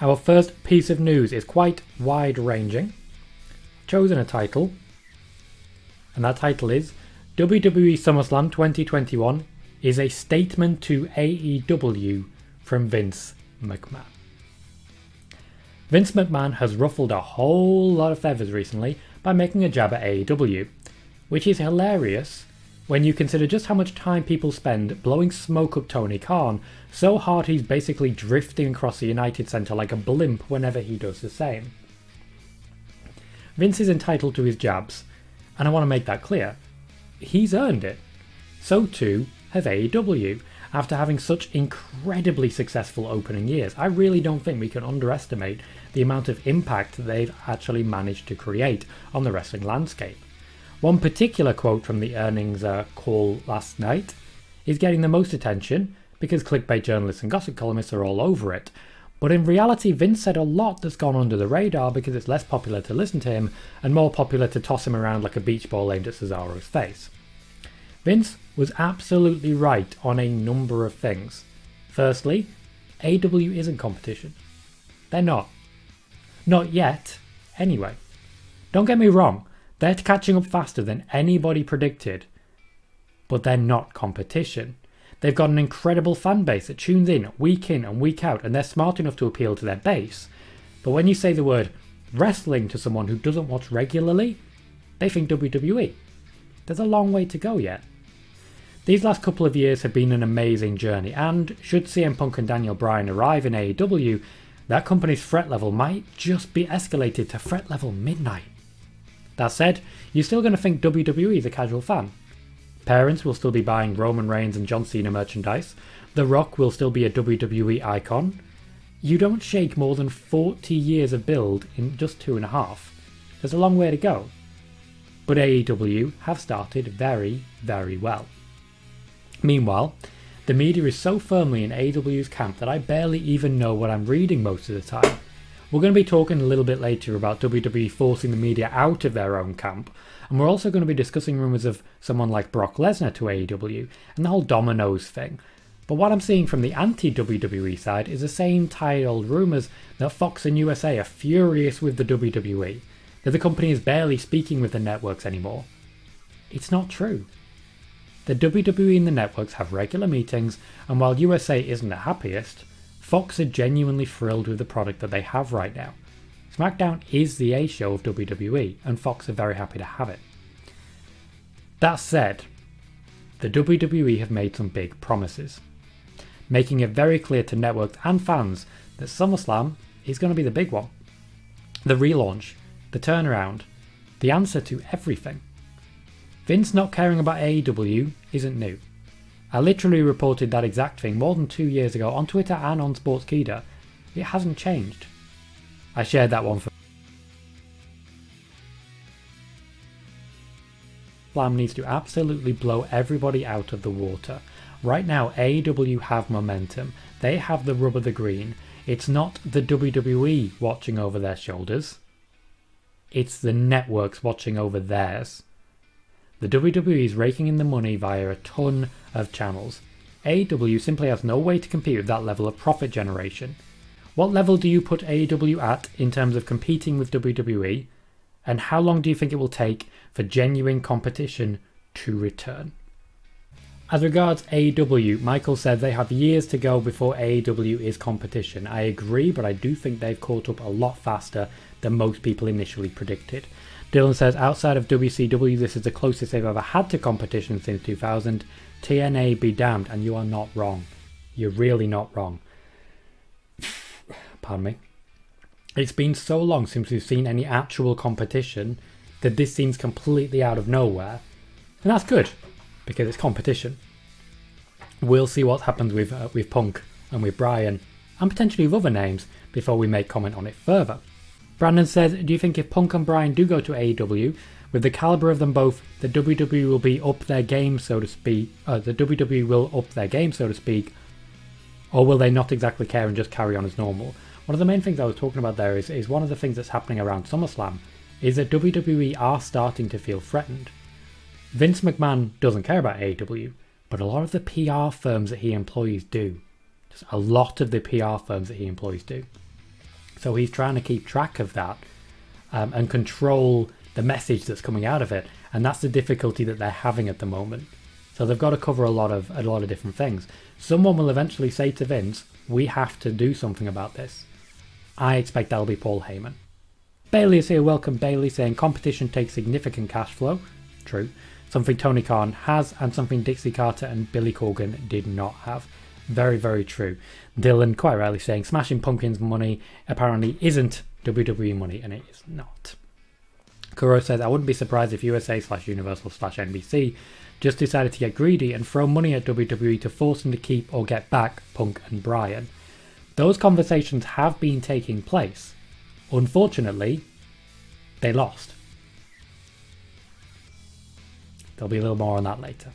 Our first piece of news is quite wide-ranging. I've chosen a title, and that title is WWE Summerslam 2021 is a statement to AEW from Vince McMahon. Vince McMahon has ruffled a whole lot of feathers recently by making a jab at AEW, which is hilarious when you consider just how much time people spend blowing smoke up Tony Khan so hard he's basically drifting across the United Center like a blimp whenever he does the same. Vince is entitled to his jabs, and I want to make that clear. He's earned it. So too have AEW, after having such incredibly successful opening years. I really don't think we can underestimate the amount of impact they've actually managed to create on the wrestling landscape. One particular quote from the earnings call last night is getting the most attention because clickbait journalists and gossip columnists are all over it. But in reality, Vince said a lot that's gone under the radar because it's less popular to listen to him and more popular to toss him around like a beach ball aimed at Cesaro's face. Vince was absolutely right on a number of things. Firstly, AEW isn't competition. They're not. Not yet, anyway. Don't get me wrong, they're catching up faster than anybody predicted. But they're not competition. They've got an incredible fan base that tunes in and week out, and they're smart enough to appeal to their base. But when you say the word wrestling to someone who doesn't watch regularly, they think WWE. There's a long way to go yet. These last couple of years have been an amazing journey, and should CM Punk and Daniel Bryan arrive in AEW, that company's threat level might just be escalated to threat level midnight. That said, you're still going to think WWE is a casual fan. Parents will still be buying Roman Reigns and John Cena merchandise. The Rock will still be a WWE icon. You don't shake more than 40 years of build in just 2.5. There's a long way to go. But AEW have started very, very well. Meanwhile, the media is so firmly in AEW's camp that I barely even know what I'm reading most of the time. We're going to be talking a little bit later about WWE forcing the media out of their own camp, and we're also going to be discussing rumours of someone like Brock Lesnar to AEW and the whole Dominoes thing. But what I'm seeing from the anti-WWE side is the same tired old rumours that Fox and USA are furious with the WWE, that the company is barely speaking with the networks anymore. It's not true. The WWE and the networks have regular meetings, and while USA isn't the happiest, Fox are genuinely thrilled with the product that they have right now. SmackDown is the A show of WWE, and Fox are very happy to have it. That said, the WWE have made some big promises, making it very clear to networks and fans that SummerSlam is going to be the big one. The relaunch, the turnaround, the answer to everything. Vince not caring about AEW isn't new. I literally reported that exact thing more than 2 years ago on Twitter and on Sportskeeda. It hasn't changed. I shared that one for Slam needs to absolutely blow everybody out of the water. Right now, AEW have momentum. They have the rub of the green. It's not the WWE watching over their shoulders. It's the networks watching over theirs. The WWE is raking in the money via a ton of channels. AEW simply has no way to compete with that level of profit generation. What level do you put AEW at in terms of competing with WWE? And how long do you think it will take for genuine competition to return? As regards AEW, Michael said they have years to go before AEW is competition. I agree, but I do think they've caught up a lot faster than most people initially predicted. Dylan says, outside of WCW, this is the closest they've ever had to competition since 2000. TNA be damned, and you are not wrong. You're really not wrong. Pardon me. It's been so long since we've seen any actual competition that this seems completely out of nowhere. And that's good, because it's competition. We'll see what happens with Punk and with Bryan, and potentially with other names, before we make comment on it further. Brandon says, do you think if Punk and Bryan do go to AEW, with the caliber of them both, the WWE will be up their game, so to speak, the WWE will up their game, so to speak, or will they not exactly care and just carry on as normal? One of the main things I was talking about there is one of the things that's happening around SummerSlam is that WWE are starting to feel threatened. Vince McMahon doesn't care about AEW, but a lot of the PR firms that he employs do. Just a lot of the PR firms that he employs do. So he's trying to keep track of that and control the message that's coming out of it. And that's the difficulty that they're having at the moment. So they've got to cover a lot of different things. Someone will eventually say to Vince, we have to do something about this. I expect that'll be Paul Heyman. Bailey is here. Welcome, Bailey, saying competition takes significant cash flow. True. Something Tony Khan has and something Dixie Carter and Billy Corgan did not have. Very, very true. Dylan quite rightly saying Smashing Pumpkins money apparently isn't WWE money, and it is not. Kuro says, I wouldn't be surprised if USA/Universal/NBC just decided to get greedy and throw money at WWE to force them to keep or get back Punk and Bryan. Those conversations have been taking place. Unfortunately, they lost. There'll be a little more on that later.